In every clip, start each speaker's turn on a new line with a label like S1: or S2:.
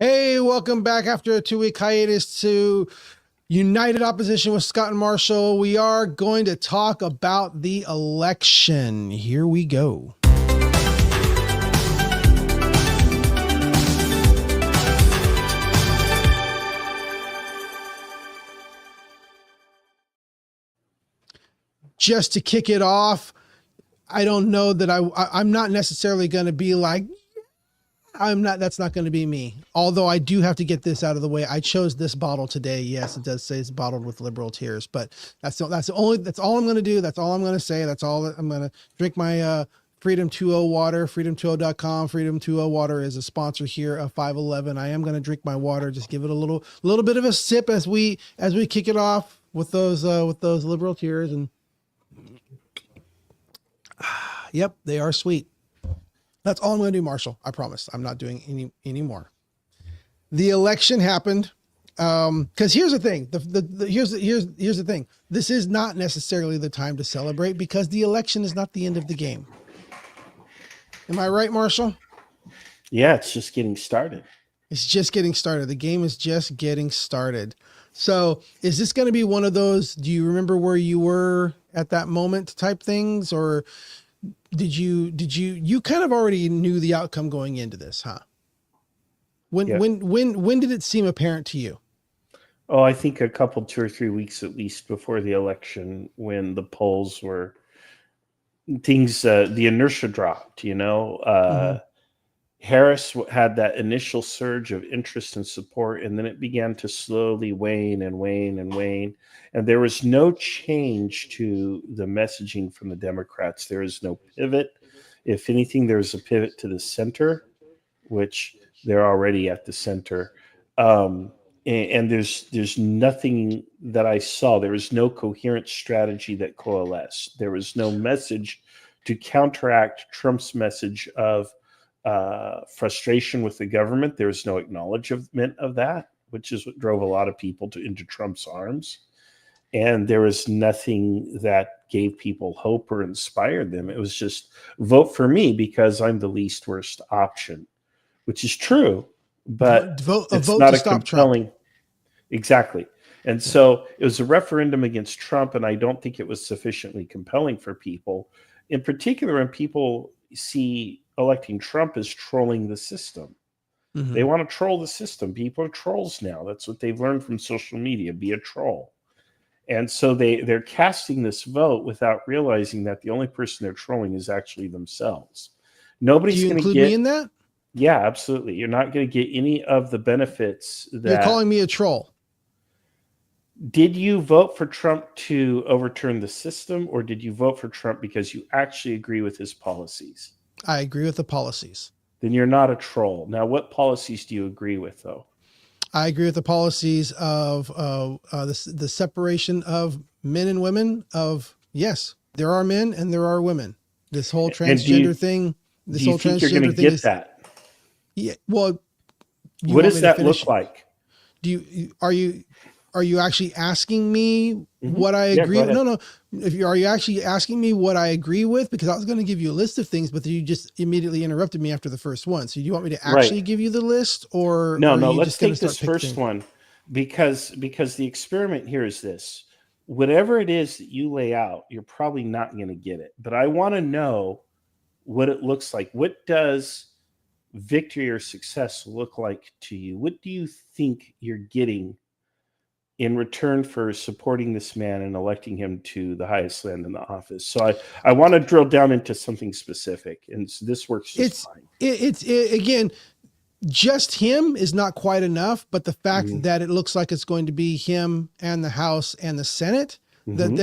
S1: Hey, welcome back after a 2-week hiatus to United Opposition with Scott and Marshall. We are going to talk about the election. Here we go. Just to kick it off, I don't know that I'm not necessarily going to be like, that's not going to be me. Although I do have to get this out of the way. I chose this bottle today. Yes, it does say it's bottled with liberal tears, but that's all I'm going to do. That's all I'm going to say. That's all I'm going to drink my, Freedom 2.0 water, freedom20.com. Freedom 2.0 water is a sponsor here of 511. I am going to drink my water. Just give it a little bit of a sip as we kick it off with those liberal tears. And yep, they are sweet. That's all I'm going to do, Marshall. I promise. I'm not doing any more. The election happened. Because here's the thing. Here's the thing. This is not necessarily the time to celebrate because the election is not the end of the game. Am I right, Marshall?
S2: Yeah, it's just getting started.
S1: It's just getting started. The game is just getting started. So is this going to be one of those, do you remember where you were at that moment type things? Or did you kind of already knew the outcome going into this, huh? When did it seem apparent to you?
S2: Oh, I think a couple, 2 or 3 weeks at least before the election, when the polls were things, the inertia dropped, Harris had that initial surge of interest and support, and then it began to slowly wane and wane and wane. And there was no change to the messaging from the Democrats. There is no pivot. If anything, there's a pivot to the center, which they're already at the center. And there's nothing that I saw. There was no coherent strategy that coalesced. There was no message to counteract Trump's message of frustration with the government. There was no acknowledgement of that, which is what drove a lot of people into Trump's arms. And there was nothing that gave people hope or inspired them. It was just vote for me because I'm the least worst option, which is true, but it's not a compelling. Trump. Exactly. And so it was a referendum against Trump, and I don't think it was sufficiently compelling for people, in particular when people see electing Trump as trolling the system. Mm-hmm. They want to troll the system. People are trolls now. That's what they've learned from social media, be a troll. And so they're casting this vote without realizing that the only person they're trolling is actually themselves. Nobody's going to get...
S1: include me in that?
S2: Yeah, absolutely. You're not going to get any of the benefits that...
S1: You're calling me a troll.
S2: Did you vote for Trump to overturn the system, or did you vote for Trump because you actually agree with his policies?
S1: I agree with the policies.
S2: Then you're not a troll. Now, what policies do you agree with, though?
S1: I agree with the policies of the separation of men and women. Yes, there are men and there are women. This whole transgender thing.
S2: Do you think you're going to get that?
S1: Yeah. Well,
S2: what does that look like?
S1: Are you actually asking me what I agree with? No. Are you actually asking me what I agree with? Because I was going to give you a list of things, but you just immediately interrupted me after the first one. So do you want me to actually give you the list, or
S2: no? Let's take this first one because the experiment here is this: whatever it is that you lay out, you're probably not going to get it. But I want to know what it looks like. What does victory or success look like to you? What do you think you're getting in return for supporting this man and electing him to the highest land in the office? So I want to drill down into something specific, and so this works just fine.
S1: Again, just him is not quite enough, but the fact that it looks like it's going to be him and the House and the Senate, that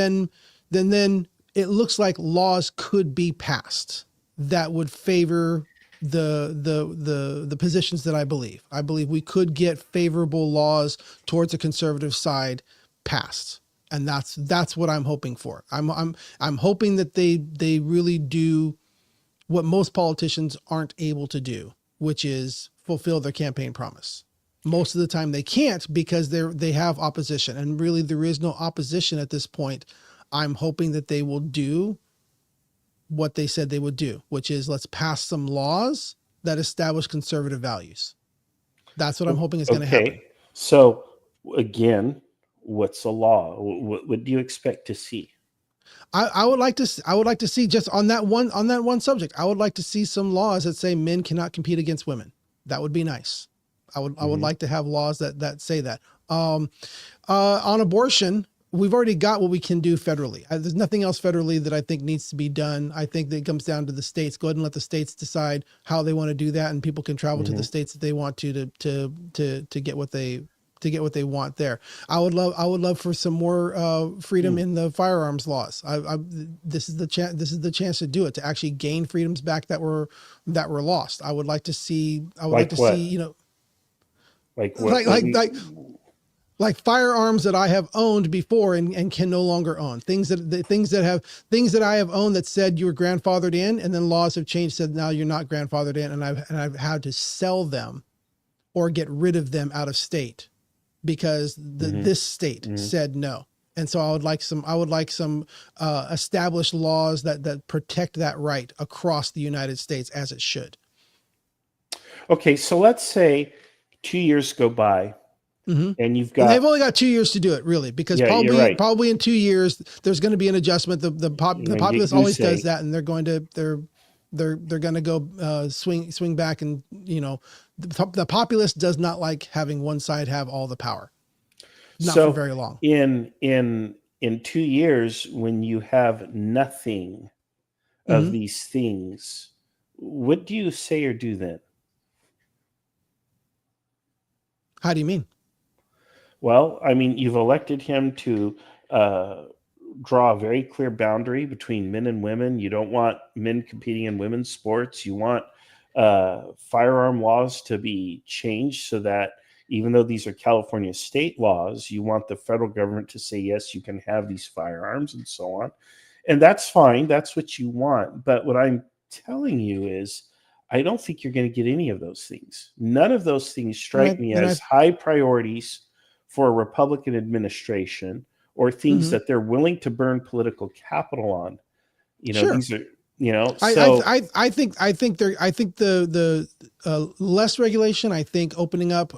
S1: then it looks like laws could be passed that would favor the positions that I believe we could get favorable laws towards the conservative side passed. And that's what I'm hoping for. I'm hoping that they really do what most politicians aren't able to do, which is fulfill their campaign promise. Most of the time they can't because they have opposition, and really there is no opposition at this point. I'm hoping that they will do what they said they would do, which is let's pass some laws that establish conservative values. That's what I'm hoping is going to happen.
S2: Okay. So again, what's a law? What do you expect to see?
S1: I would like to see just on that one subject. I would like to see some laws that say men cannot compete against women. That would be nice. I would like to have laws that say that. On abortion, we've already got what we can do federally. There's nothing else federally that I think needs to be done. I think that it comes down to the states. Go ahead and let the states decide how they want to do that, and people can travel to the states that they want to get what they want there. I would love for some more freedom in the firearms laws. This is the chance to do it, to actually gain freedoms back that were lost. I would like to see.
S2: Like what?
S1: Like firearms that I have owned before and can no longer own. Things that I have owned that said you were grandfathered in, and then laws have changed, said now you're not grandfathered in, and I've had to sell them or get rid of them out of state because this state said no. And so I would like some established laws that protect that right across the United States, as it should.
S2: Okay, so let's say 2 years go by. And you've got.
S1: And they've only got 2 years to do it, really, because probably in 2 years there's going to be an adjustment. The populace always does that, and they're going to go swing back, and the populace does not like having one side have all the power. Not for very long.
S2: In 2 years, when you have nothing of these things, what do you say or do then?
S1: How do you mean?
S2: Well, I mean, you've elected him to draw a very clear boundary between men and women. You don't want men competing in women's sports. You want firearm laws to be changed so that even though these are California state laws, you want the federal government to say, yes, you can have these firearms and so on. And that's fine. That's what you want. But what I'm telling you is, I don't think you're going to get any of those things. None of those things strike me as high priorities for a Republican administration, or things that they're willing to burn political capital on. These are,
S1: I think the less regulation. I think opening up,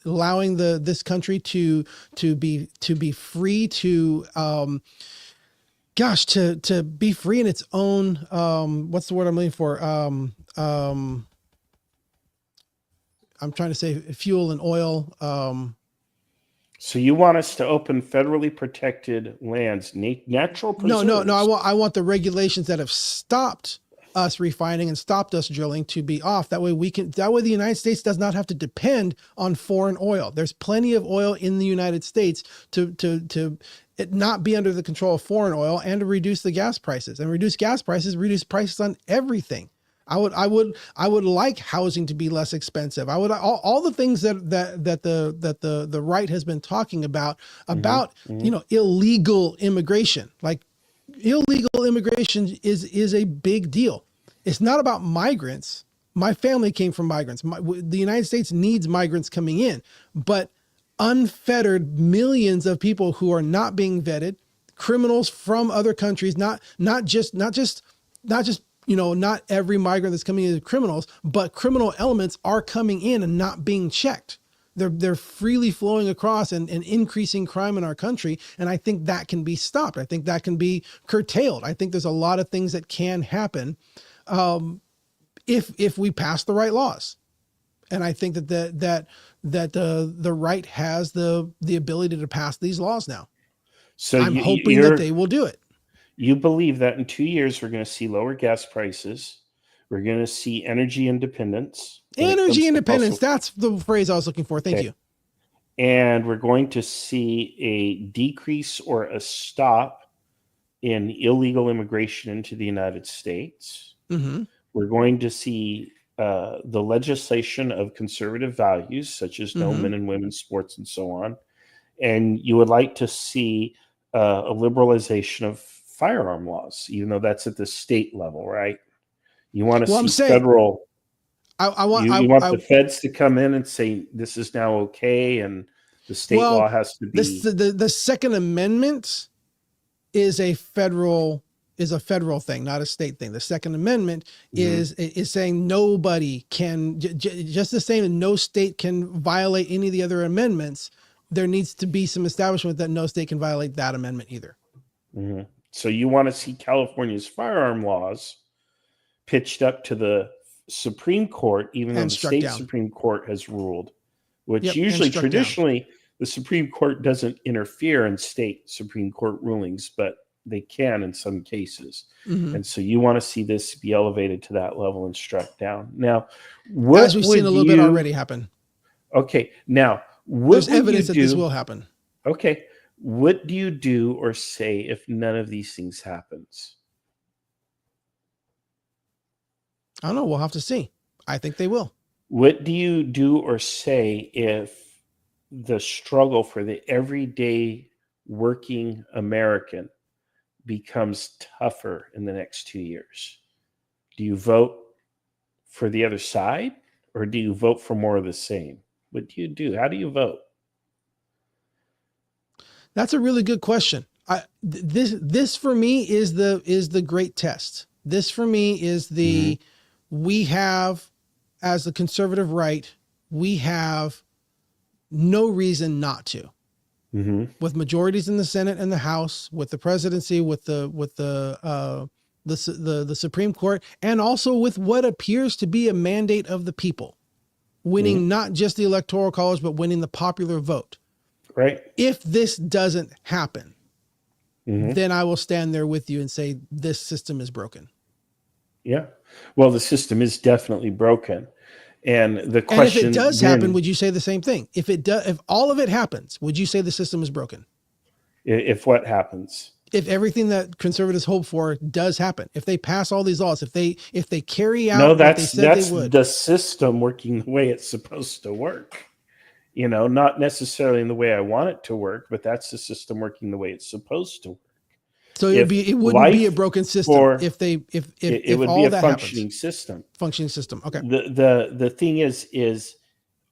S1: allowing this country to be free to, to be free in its own. What's the word I'm looking for? I'm trying to say fuel and oil.
S2: So you want us to open federally protected lands, natural preserves?
S1: No. I want the regulations that have stopped us refining and stopped us drilling to be off. That way the United States does not have to depend on foreign oil. There's plenty of oil in the United States to it not be under the control of foreign oil, and to reduce the gas prices. And reduce gas prices, reduce prices on everything. I would like housing to be less expensive. I would all the things that the right has been talking about illegal immigration. Like, illegal immigration is a big deal. It's not about migrants. My family came from migrants. The United States needs migrants coming in, but unfettered millions of people who are not being vetted, criminals from other countries, not every migrant that's coming in is criminals, but criminal elements are coming in and not being checked. They're freely flowing across and increasing crime in our country. And I think that can be stopped. I think that can be curtailed. I think there's a lot of things that can happen if we pass the right laws. And I think that the right has the ability to pass these laws now. So I'm hoping that they will do it.
S2: You believe that in 2 years, we're going to see lower gas prices. We're going to see energy independence.
S1: Energy independence. That's the phrase I was looking for. Thank you.
S2: And we're going to see a decrease or a stop in illegal immigration into the United States. We're going to see the legislation of conservative values, such as no men and women's sports and so on. And you would like to see a liberalization of firearm laws, even though that's at the state level, right? You want to see federal. You want the feds to come in and say this is now okay, and the state law has to be.
S1: The Second Amendment is a federal is a federal thing, not a state thing. The Second Amendment is saying nobody can, just the same, and no state can violate any of the other amendments. There needs to be some establishment that no state can violate that amendment either.
S2: So you want to see California's firearm laws pitched up to the Supreme Court, even though the state Supreme Court has ruled, which usually traditionally the Supreme Court doesn't interfere in state Supreme Court rulings, but they can in some cases. And so you want to see this be elevated to that level and struck down. Now,
S1: as we've seen a little bit already happen.
S2: Okay. Now,
S1: there's evidence that this will happen.
S2: Okay. What do you do or say if none of these things happens?
S1: I don't know. We'll have to see. I think they will.
S2: What do you do or say if the struggle for the everyday working American becomes tougher in the next 2 years? Do you vote for the other side, or do you vote for more of the same? What do you do? How do you vote?
S1: That's a really good question. This for me is the great test. This for me is the we have, as the conservative right, we have no reason not to. With majorities in the Senate and the House, with the presidency, with the Supreme Court, and also with what appears to be a mandate of the people, winning not just the Electoral College, but winning the popular vote.
S2: Right.
S1: If this doesn't happen, then I will stand there with you and say this system is broken.
S2: Yeah. Well, the system is definitely broken. And the question,
S1: and if it does happen, would you say the same thing? If all of it happens, would you say the system is broken?
S2: If what happens?
S1: If everything that conservatives hope for does happen, if they pass all these laws, if they carry out what they said they would.
S2: The system working the way it's supposed to work. You know, not necessarily in the way I want it to work, but that's the system working the way it's supposed to work.
S1: So it wouldn't be a broken system if
S2: it would
S1: all
S2: be a
S1: that
S2: functioning
S1: happens.
S2: system.
S1: Functioning system. Okay.
S2: The thing is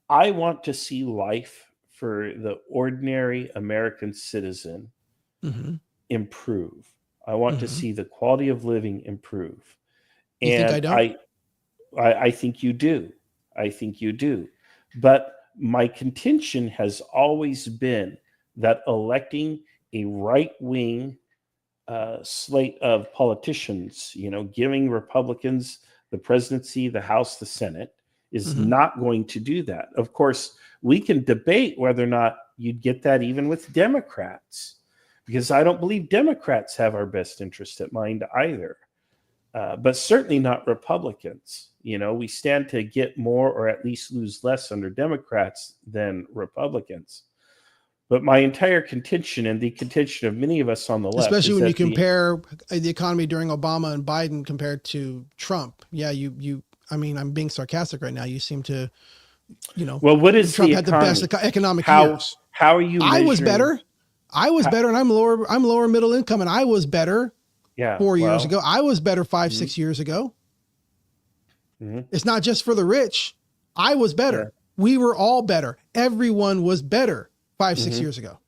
S2: I want to see life for the ordinary American citizen improve. I want to see the quality of living improve. And
S1: you think I don't?
S2: I think you do. I think you do. But my contention has always been that electing a right-wing slate of politicians, giving Republicans the presidency, the House, the Senate, is not going to do that. Of course, we can debate whether or not you'd get that even with Democrats, because I don't believe Democrats have our best interest at mind either. But certainly not Republicans. We stand to get more or at least lose less under Democrats than Republicans. But my entire contention, and the contention of many of us on the left,
S1: especially when you compare the economy during Obama and Biden compared to Trump. Yeah, I mean, I'm being sarcastic right now. You seem to,
S2: well, what is
S1: Trump
S2: the
S1: had
S2: economy?
S1: the best economic years.
S2: How are you measuring?
S1: I was better, and I'm lower middle income, and I was better 4 years ago. I was better 5-6 years ago. It's not just for the rich. I was better. Yeah. We were all better. Everyone was better 5-6 years ago.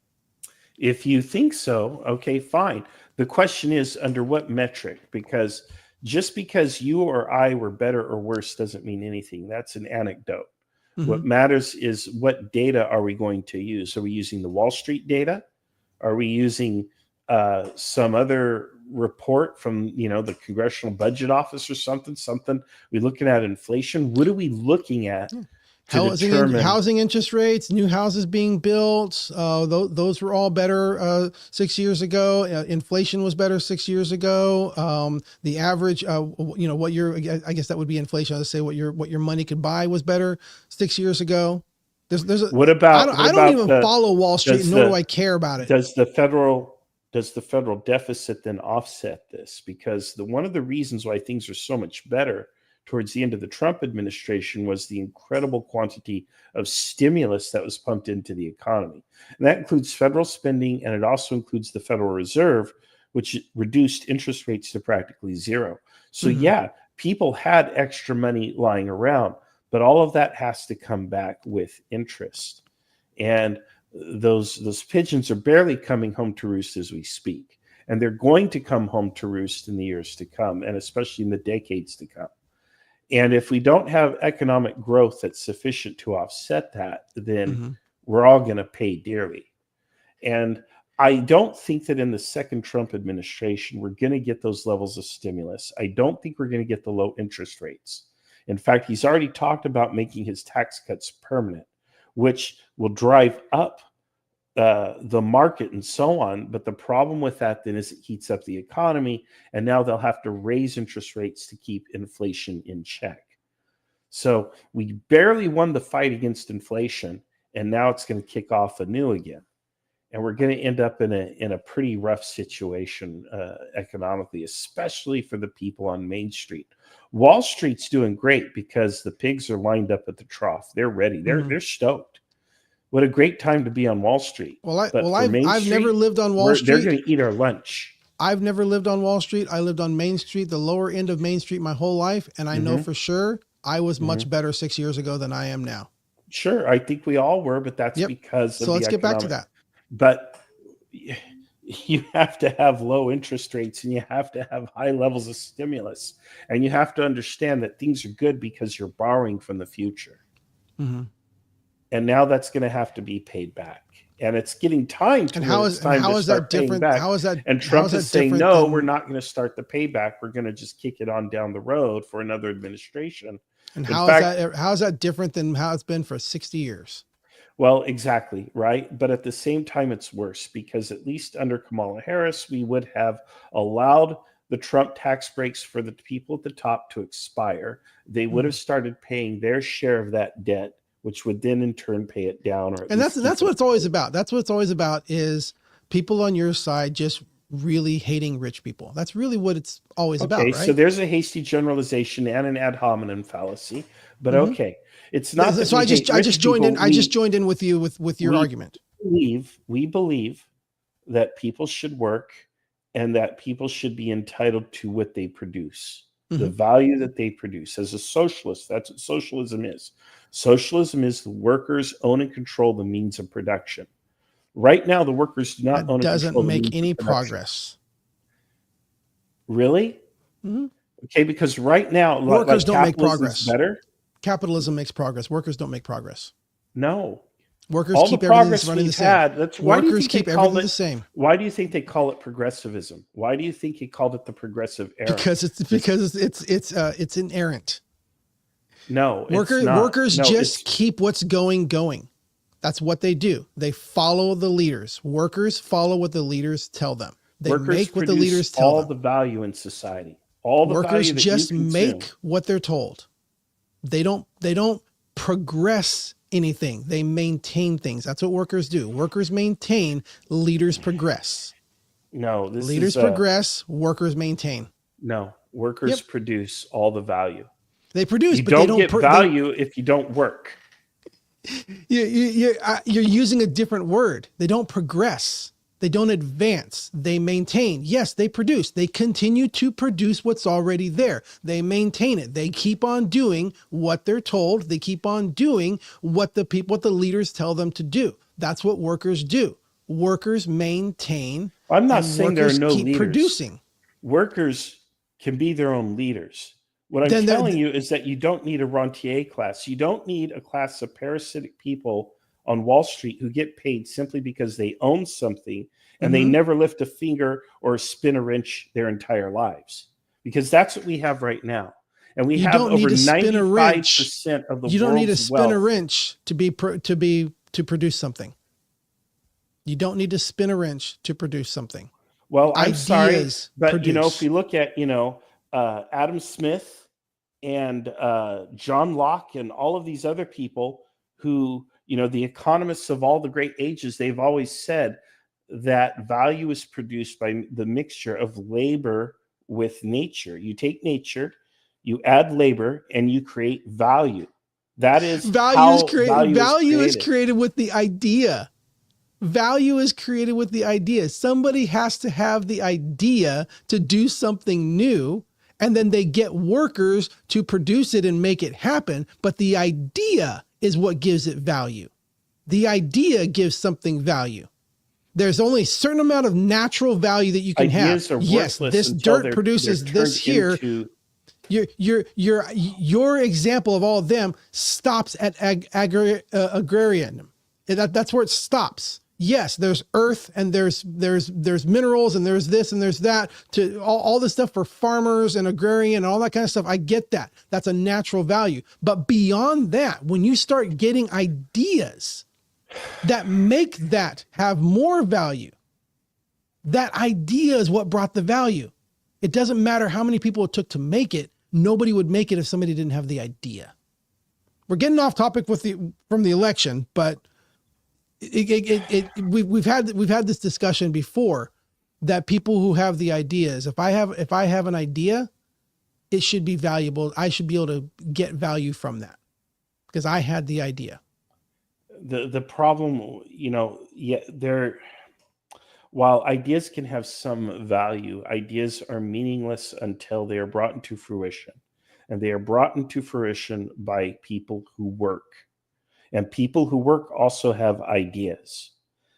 S2: If you think so, okay, fine. The question is under what metric? Because just because you or I were better or worse doesn't mean anything. That's an anecdote. What matters is what data are we going to use? Are we using the Wall Street data? Are we using some other report from the Congressional Budget Office or something? We looking at inflation? What are we looking at?
S1: Housing interest rates, new houses being built. Those were all better 6 years ago. Inflation was better 6 years ago. The average, I guess that would be inflation. I'd say what your money could buy was better 6 years ago.
S2: What about?
S1: I don't even follow Wall Street, nor do I care about it.
S2: Does the federal deficit then offset this? Because one of the reasons why things are so much better towards the end of the Trump administration was the incredible quantity of stimulus that was pumped into the economy. And that includes federal spending, and it also includes the Federal Reserve, which reduced interest rates to practically zero. So yeah, people had extra money lying around, but all of that has to come back with interest. And those pigeons are barely coming home to roost as we speak. and they're going to come home to roost in the years to come, and especially in the decades to come. And if we don't have economic growth that's sufficient to offset that, then
S1: Mm-hmm.
S2: we're all going to pay dearly. And I don't think that in the second Trump administration, we're going to get those levels of stimulus. I don't think we're going to get the low interest rates. In fact, he's already talked about making his tax cuts permanent, which will drive up the market and so on. But the problem with that then is it heats up the economy, and now they'll have to raise interest rates to keep inflation in check. So we barely won the fight against inflation, and now it's going to kick off anew again. And we're going to end up in a pretty rough situation economically, especially for the people on Main Street. Wall Street's doing great because the pigs are lined up at the trough. They're ready. They're stoked. What a great time to be on Wall Street.
S1: Well,
S2: I've
S1: never lived on Wall Street.
S2: They're going to eat our lunch.
S1: I've never lived on Wall Street. I lived on Main Street, the lower end of Main Street, my whole life, and I know for sure I was much better 6 years ago than I am now.
S2: Sure, I think we all were, but that's because of
S1: so let's get back to that.
S2: But you have to have low interest rates, and you have to have high levels of stimulus, and you have to understand that things are good because you're borrowing from the future.
S1: Mm-hmm.
S2: And now that's going to have to be paid back, and it's getting time to.
S1: And how is that different? How is that?
S2: And Trump is saying, no, we're not going to start the payback. We're going to just kick it on down the road for another administration.
S1: And how is that different than how it's been for 60 years?
S2: Well, exactly, right? But at the same time, it's worse because at least under Kamala Harris, we would have allowed the Trump tax breaks for the people at the top to expire. They would have started paying their share of that debt, which would then in turn pay it down.
S1: And that's what it's always about. That's what it's always about, is people on your side just really hating rich people. That's really what it's always about, right?
S2: So there's a hasty generalization and an ad hominem fallacy, but okay. It's not.
S1: So I just joined in. I just joined in with you with your argument.
S2: We believe that people should work and that people should be entitled to what they produce, the value that they produce. As a socialist, that's what socialism is. Socialism is the workers own and control the means of production. Right now, the workers do not own and control.
S1: Doesn't make any progress.
S2: Really?
S1: Mm-hmm.
S2: Okay, because right now,
S1: workers don't make progress.
S2: Better.
S1: Capitalism makes progress. Workers don't make progress.
S2: No.
S1: Workers keep everything running the same.
S2: That's why
S1: workers keep everything the same.
S2: Why do you think they call it progressivism? Why do you think he called it the progressive era?
S1: Because it's inerrant.
S2: No,
S1: workers just keep what's going. That's what they do. They follow the leaders. Workers follow what the leaders tell them. They make what the leaders tell them.
S2: All the value in society. All the
S1: workers
S2: value that
S1: just
S2: you
S1: make what they're told. They don't progress anything. They maintain things. That's what workers do. Workers maintain, leaders progress.
S2: No,
S1: leaders progress, workers maintain.
S2: No, workers produce all the value.
S1: They produce,
S2: but they don't get value if you don't work.
S1: You're using a different word. They don't progress. They don't advance. They maintain. Yes, they produce. They continue to produce what's already there. They maintain it. They keep on doing what they're told. They keep on doing what the leaders tell them to do. That's what workers do. Workers maintain.
S2: I'm not saying there are no leaders.
S1: Producing.
S2: Workers can be their own leaders. What I'm telling you is that you don't need a rentier class. You don't need a class of parasitic people on Wall Street who get paid simply because they own something and they never lift a finger or spin a wrench their entire lives. Because that's what we have right now. And we have over 95% of the world's wealth.
S1: You don't need to spin a wrench to produce something. You don't need to spin a wrench to produce something.
S2: Well, I'm sorry, but if we look at Adam Smith and John Locke and all of these other people who, the economists of all the great ages, they've always said that value is produced by the mixture of labor with nature. You take nature, you add labor, and you create value. That is value is
S1: created with the idea. Value is created with the idea. Somebody has to have the idea to do something new, and then they get workers to produce it and make it happen. But the idea is what gives it value. The idea gives something value. There's only a certain amount of natural value that you can
S2: Ideas
S1: have.
S2: are
S1: Yes,
S2: worthless
S1: this
S2: until
S1: dirt produces
S2: they're
S1: this
S2: turned
S1: here.
S2: into-
S1: Your example of all of them stops at agrarian. That's where it stops. Yes, there's earth and there's minerals and there's this and there's that, to all this stuff for farmers and agrarian and all that kind of stuff. I get that. That's a natural value. But beyond that, when you start getting ideas that make that have more value, that idea is what brought the value. It doesn't matter how many people it took to make it. Nobody would make it if somebody didn't have the idea. We're getting off topic from the election, but we've had this discussion before, that people who have the ideas, if I have an idea, it should be valuable. I should be able to get value from that because I had the idea.
S2: The problem, while ideas can have some value, ideas are meaningless until they are brought into fruition. And they are brought into fruition by people who work. And people who work also have ideas.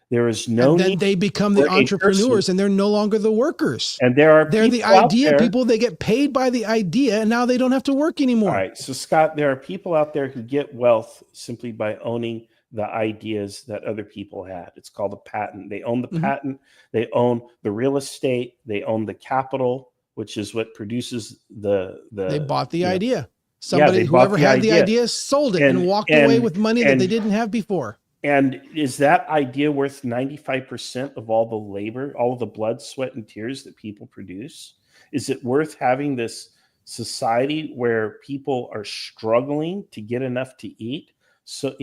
S2: There is no
S1: and then
S2: need
S1: they become the entrepreneurs, and they're no longer the workers.
S2: And they're
S1: the idea people. They get paid by the idea, and now they don't have to work anymore.
S2: All right. So Scott, there are people out there who get wealth simply by owning the ideas that other people had. It's called a patent. They own the patent. They own the real estate. They own the capital, which is what produces They
S1: bought the idea. Whoever had the idea sold it and walked away with money that they didn't have before.
S2: And is that idea worth 95% of all the labor, all of the blood, sweat, and tears that people produce? Is it worth having this society where people are struggling to get enough to eat? So,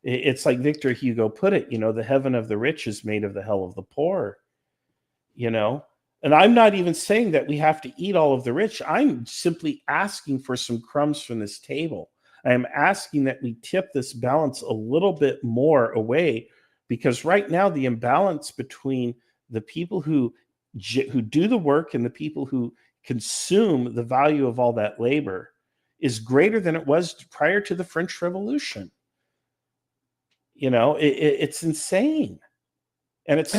S2: it's like Victor Hugo put it, the heaven of the rich is made of the hell of the poor, And I'm not even saying that we have to eat all of the rich. I'm simply asking for some crumbs from this table. I am asking that we tip this balance a little bit more away, because right now the imbalance between the people who do the work and the people who consume the value of all that labor is greater than it was prior to the French Revolution. It's insane. And it's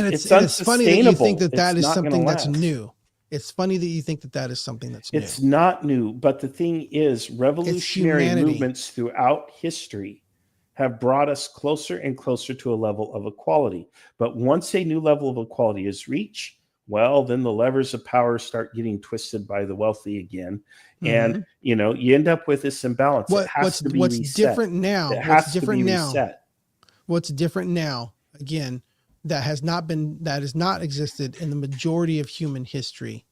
S1: funny that you think that is something that's new. It's funny that you think that is something that's new.
S2: It's not new, but the thing is, revolutionary movements throughout history have brought us closer and closer to a level of equality. But once a new level of equality is reached, well, then the levers of power start getting twisted by the wealthy again. And, you end up with this imbalance.
S1: What's different now? What's different now, again, that has not existed in the majority of human history,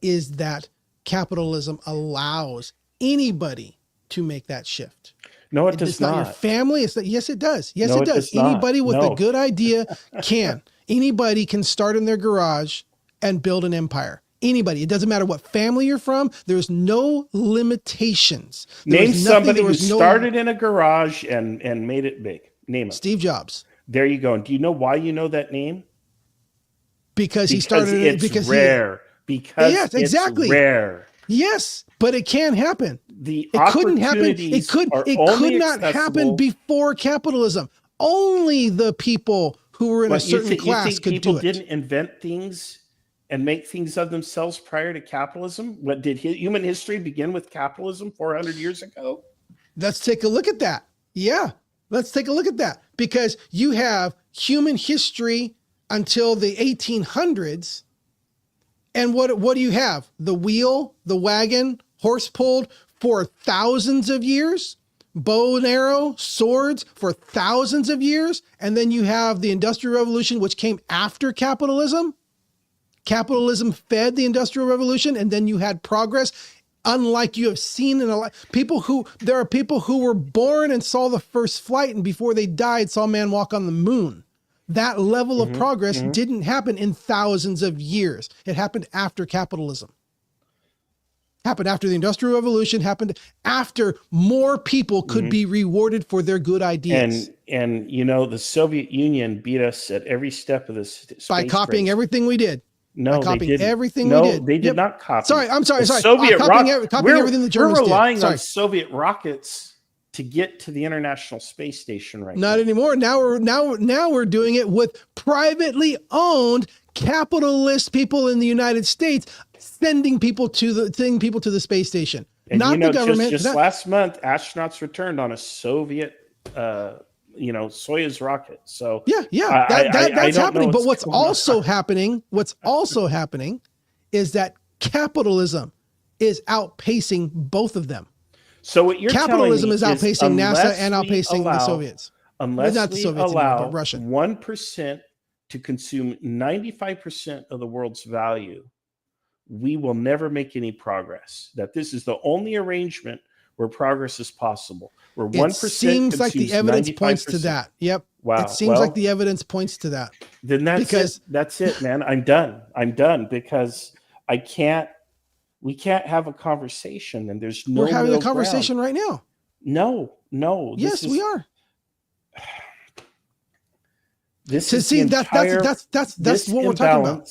S1: is that capitalism allows anybody to make that shift.
S2: No, it does
S1: it's not. Your family. Yes, it does. Yes, it does. Anybody with a good idea can. Anybody can start in their garage and build an empire. Anybody. It doesn't matter what family you're from. There's no limitations.
S2: Name somebody who started in a garage and made it big. Name it.
S1: Steve Jobs.
S2: There you go. And do you know why you know that name?
S1: Because he started it.
S2: Because rare. Because it's rare.
S1: Yes, but it can happen. It couldn't happen. It could not happen before capitalism. Only the people who were in a certain class could do it.
S2: People didn't invent things and make things of themselves prior to capitalism. What did human history begin with capitalism 400 years ago?
S1: Let's take a look at that. Yeah. Let's take a look at that, because you have human history until the 1800s. And what do you have? The wheel, the wagon, horse pulled for thousands of years, bow and arrow, swords for thousands of years. And then you have the Industrial Revolution, which came after capitalism. Capitalism fed the Industrial Revolution, and then you had progress. Unlike you have seen in a lot, there are people who were born and saw the first flight, and before they died saw man walk on the moon. That level of progress didn't happen in thousands of years. It happened after capitalism. Happened after the Industrial Revolution, happened after more people could be rewarded for their good ideas.
S2: And the Soviet Union beat us at every step of this
S1: by copying everything we did.
S2: No,
S1: copying
S2: they didn't.
S1: Everything we did.
S2: They did not copy.
S1: Sorry, I'm sorry.
S2: Soviet
S1: copying everything the Germans
S2: we're relying
S1: did.
S2: on Soviet rockets to get to the International Space Station right
S1: Not
S2: now.
S1: anymore. Now we're doing it with privately owned capitalist people in the United States sending people to the space station.
S2: And
S1: not the government.
S2: Just last month, astronauts returned on a Soviet, Soyuz rocket. So
S1: yeah, that's happening. But what's also happening is that capitalism is outpacing both of them.
S2: So what you're
S1: capitalism is outpacing NASA and
S2: we
S1: outpacing the Soviets.
S2: Unless
S1: not the
S2: we
S1: Soviets
S2: allow
S1: anymore, but Russia.
S2: 1% to consume 95% of the world's value, we will never make any progress. That this is the only arrangement where progress is possible. Where 1%
S1: seems like the evidence
S2: 95%.
S1: points to that. Yep.
S2: Wow.
S1: It seems like the evidence points to that.
S2: Then that's it, man. I'm done because we can't have a conversation, and there's no.
S1: We're having a conversation right now.
S2: No.
S1: Yes, we are.
S2: This is that's
S1: what we're talking about.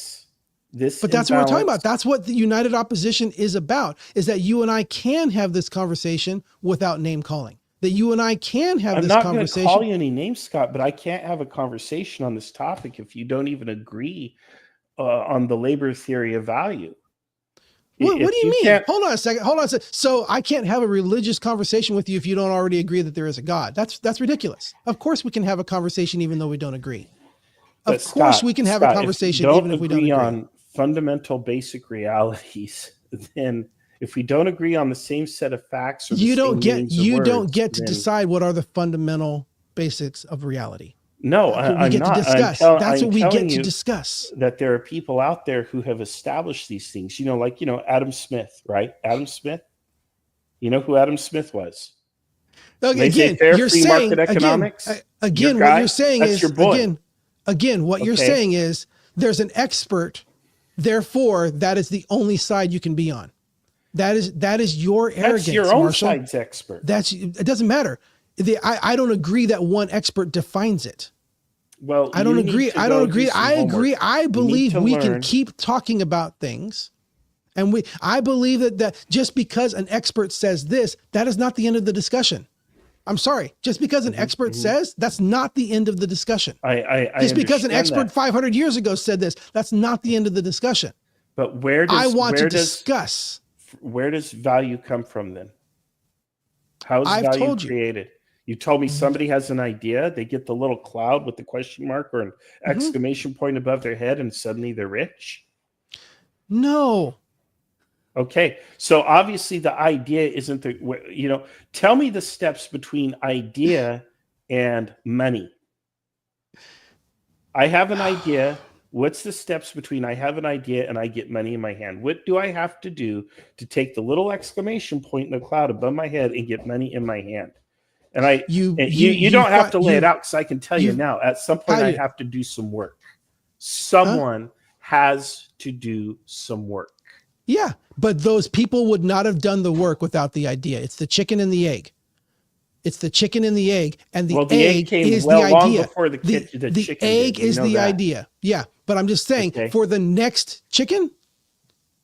S1: But that's what we're talking about. That's what the United Opposition is about, is that you and I can have this conversation without name calling. That you and I can have this conversation.
S2: I'm not going to call you any names, Scott, but I can't have a conversation on this topic if you don't even agree on the labor theory of value.
S1: What do you mean? Hold on a second. So I can't have a religious conversation with you if you don't already agree that there is a God. That's ridiculous. Of course we can have a conversation even though we don't agree. Of course we can have a conversation even if we don't agree
S2: on fundamental basic realities. Then if we don't agree on the same set of facts, or you don't get
S1: to decide what are the fundamental basics of reality.
S2: No,
S1: I'm not. That's what we get to discuss.
S2: That there are people out there who have established these things. Adam Smith, right? Adam Smith. You know who Adam Smith was?
S1: Okay, again, you're saying economics. Again, what you're saying is you're saying is there's an expert, therefore that is the only side you can be on. That is your arrogance.
S2: That's your own
S1: Marshall.
S2: side's expert.
S1: It doesn't matter. I don't agree that one expert defines it.
S2: Well,
S1: I don't agree. I agree. I believe we can keep talking about things. And I believe that just because an expert says this, that is not the end of the discussion. I'm sorry. Just because an expert says, that's not the end of the discussion. Just because an expert 500 years ago said this, that's not the end of the discussion.
S2: But where does value come from then? How is value created? You told me somebody has an idea, they get the little cloud with the question mark or an exclamation point above their head, and suddenly they're rich?
S1: No.
S2: Okay, so obviously the idea isn't tell me the steps between idea and money. I have an idea. What's the steps between I have an idea and I get money in my hand? What do I have to do to take the little exclamation point in the cloud above my head and get money in my hand? And you don't have to lay it out, because I can tell you now, at some point I have to do some work. Someone has to do some work.
S1: Yeah, but those people would not have done the work without the idea. It's the chicken and the egg. It's the chicken and the egg, and the egg is the idea.
S2: Long before the chicken
S1: egg is the idea. Yeah, but I'm just saying, for the next chicken,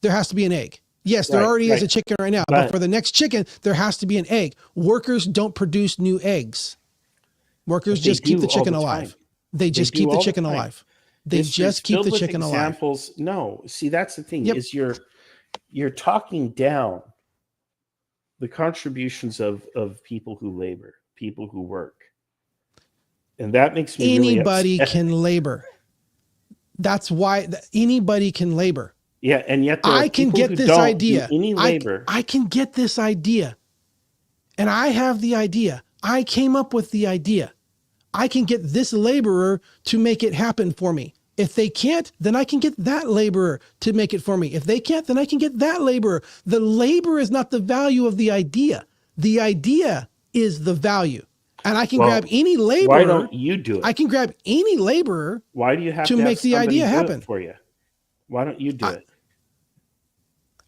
S1: there has to be an egg. Yes, there already is a chicken right now, but for the next chicken, there has to be an egg. Workers don't produce new eggs. Workers just keep the chicken alive. They just keep the chicken alive. They just keep the chicken alive.
S2: No, see, that's the thing, is you're talking down the contributions of people who labor, people who work. And that makes me
S1: anybody can labor. That's why anybody can labor.
S2: Yeah, and yet
S1: I can get this idea. I can get this idea. And I have the idea. I came up with the idea. I can get this laborer to make it happen for me. If they can't, then I can get that laborer to make it for me. If they can't, then I can get that laborer. The labor is not the value of the idea. The idea is the value. And I can grab any laborer.
S2: Why don't you do it?
S1: I can grab any laborer.
S2: Why do you have to
S1: make the idea happen
S2: for you? Why don't you do it?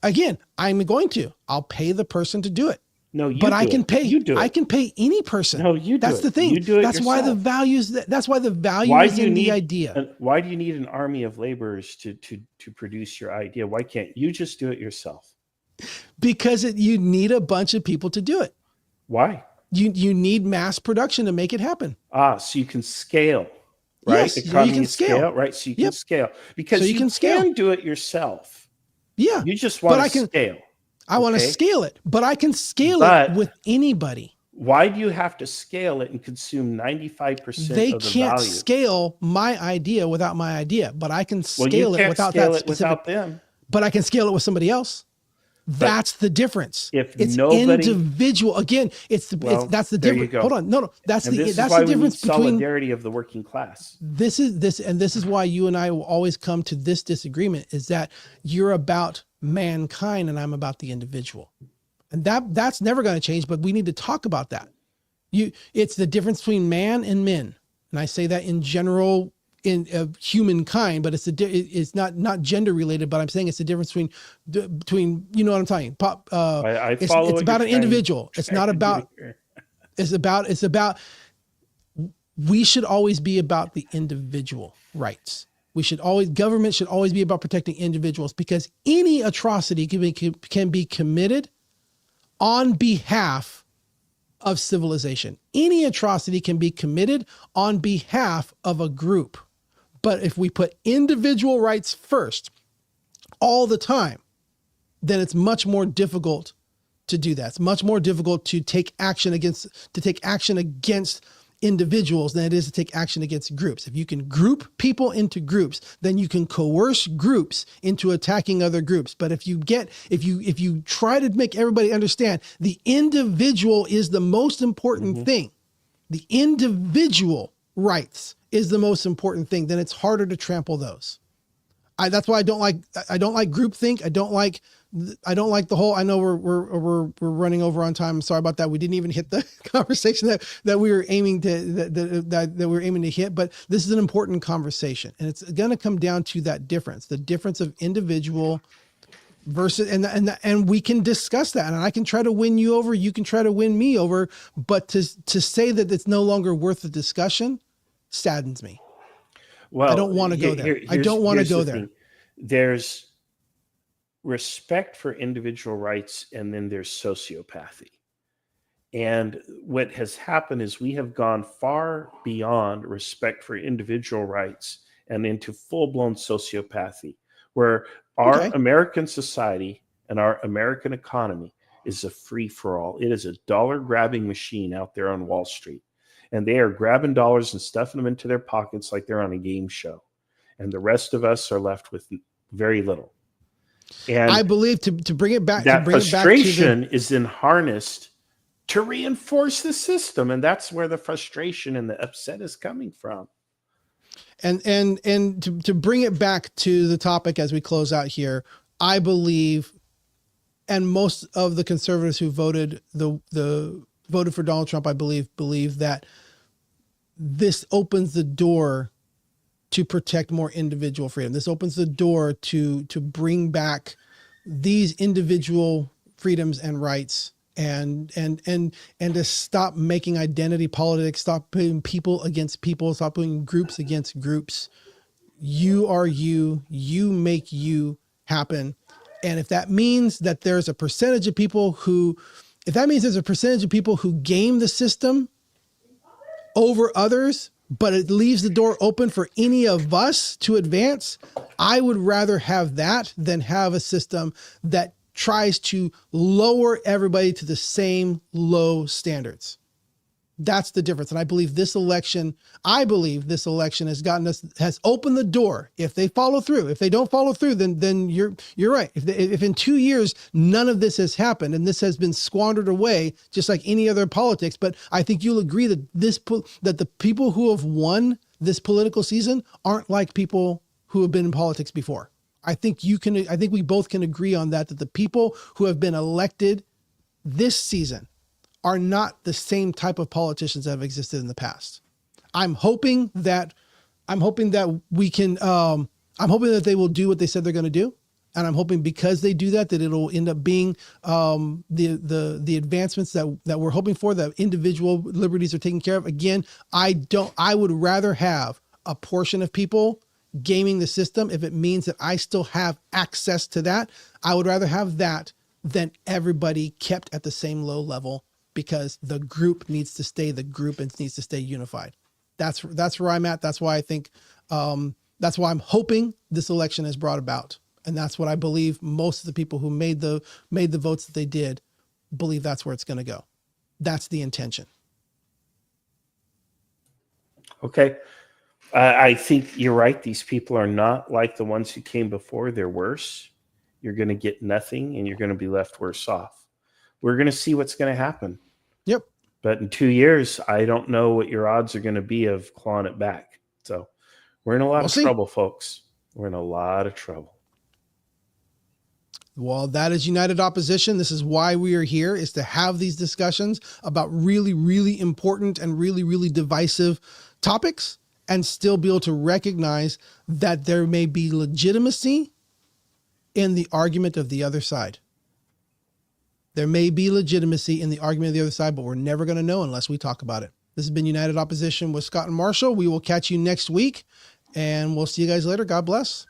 S1: Again, I'm going to. I'll pay the person to do it.
S2: No, you.
S1: But
S2: do
S1: I can
S2: it.
S1: pay.
S2: You do it.
S1: I can pay any person.
S2: No, you do.
S1: That's the thing.
S2: You do it
S1: That's
S2: yourself.
S1: why the values. That's why the value is in the idea.
S2: Why do you need an army of laborers to produce your idea? Why can't you just do it yourself?
S1: Because you need a bunch of people to do it.
S2: Why?
S1: You need mass production to make it happen.
S2: So you can scale, right?
S1: Yes, so you
S2: Economy
S1: can
S2: of scale, right? So you can
S1: Yep.
S2: scale because
S1: So you
S2: you
S1: can scale.
S2: do it yourself.
S1: Yeah.
S2: You just
S1: But
S2: want
S1: I
S2: to
S1: can
S2: scale.
S1: I want to
S2: okay?
S1: scale it, but I can scale
S2: But
S1: it with anybody.
S2: why do you have to scale it and consume 95%
S1: They
S2: of the
S1: can't
S2: value?
S1: scale my idea without my idea, but I can
S2: Well, you
S1: scale it
S2: can't
S1: without
S2: scale
S1: that
S2: it
S1: specific.
S2: without them.
S1: But I can scale it with somebody else. That's the difference.
S2: If
S1: It's
S2: nobody-
S1: individual. Again, that's the
S2: there you
S1: difference.
S2: go.
S1: Hold on. No. That's
S2: And
S1: the
S2: this is
S1: that's
S2: why
S1: the
S2: we need
S1: difference between
S2: solidarity of the working class.
S1: this is why you and I will always come to this disagreement, is that you're about mankind and I'm about the individual. And that's never going to change, but we need to talk about that. It's the difference between man and men. And I say that in general in humankind, but it's not gender related, but I'm saying it's the difference between you know what I'm talking.
S2: I follow.
S1: It's about an individual. It's not about. It's about. We should always be about the individual rights. Government should always be about protecting individuals, because any atrocity can be committed on behalf of civilization. Any atrocity can be committed on behalf of a group. But if we put individual rights first all the time, then it's much more difficult to do that. It's much more difficult to take action against individuals than it is to take action against groups. If you can group people into groups, then you can coerce groups into attacking other groups. But if you try to make everybody understand the individual is the most important thing, the individual rights is the most important thing, then it's harder to trample those. That's why I don't like groupthink. I don't like the whole. I know we're running over on time. I'm sorry about that. We didn't even hit the conversation that we were aiming that we were aiming to hit. But this is an important conversation, and it's going to come down to that difference, the difference of individual versus and we can discuss that, and I can try to win you over. You can try to win me over. But to say that it's no longer worth the discussion saddens me.
S2: Well,
S1: I don't want to go there. I don't want to go there.
S2: There's respect for individual rights, and then there's sociopathy. And what has happened is we have gone far beyond respect for individual rights and into full-blown sociopathy, where our American society and our American economy is a free-for-all. It is a dollar-grabbing machine out there on Wall Street. And they are grabbing dollars and stuffing them into their pockets like they're on a game show. And the rest of us are left with very little. And
S1: I believe to bring it back,
S2: that frustration is then harnessed to reinforce the system. And that's where the frustration and the upset is coming from.
S1: And to bring it back to the topic as we close out here, I believe, and most of the conservatives who voted voted for Donald Trump, I believe that this opens the door to protect more individual freedom. This opens the door to bring back these individual freedoms and rights, and to stop making identity politics, stop putting people against people, stop putting groups against groups. You are you make you happen. And if that means that there's a percentage of people who game the system over others, but it leaves the door open for any of us to advance, I would rather have that than have a system that tries to lower everybody to the same low standards. That's the difference. And I believe this election has opened the door. If they follow through, if they don't follow through, then you're right. If in 2 years, none of this has happened and this has been squandered away, just like any other politics. But I think you'll agree that that the people who have won this political season aren't like people who have been in politics before. I think we both can agree on that the people who have been elected this season are not the same type of politicians that have existed in the past. I'm hoping that we can, I'm hoping that they will do what they said they're going to do. And I'm hoping because they do that it'll end up being the advancements that we're hoping for, that individual liberties are taken care of. Again, I would rather have a portion of people gaming the system if it means that I still have access to that. I would rather have that than everybody kept at the same low level, because the group needs to stay the group and needs to stay unified. That's where I'm at. That's why I think, that's why I'm hoping this election has brought about. And that's what I believe most of the people who made the votes that they did believe that's where it's going to go. That's the intention.
S2: Okay. I think you're right. These people are not like the ones who came before. They're worse. You're going to get nothing and you're going to be left worse off. We're going to see what's going to happen.
S1: Yep.
S2: But in 2 years, I don't know what your odds are going to be of clawing it back. So we're in a lot of trouble, folks. We're in a lot of trouble.
S1: Well, that is United Opposition. This is why we are here, is to have these discussions about really, really important and really, really divisive topics, and still be able to recognize that there may be legitimacy in the argument of the other side. There may be legitimacy in the argument of the other side, but we're never going to know unless we talk about it. This has been United Opposition with Scott and Marshall. We will catch you next week, and we'll see you guys later. God bless.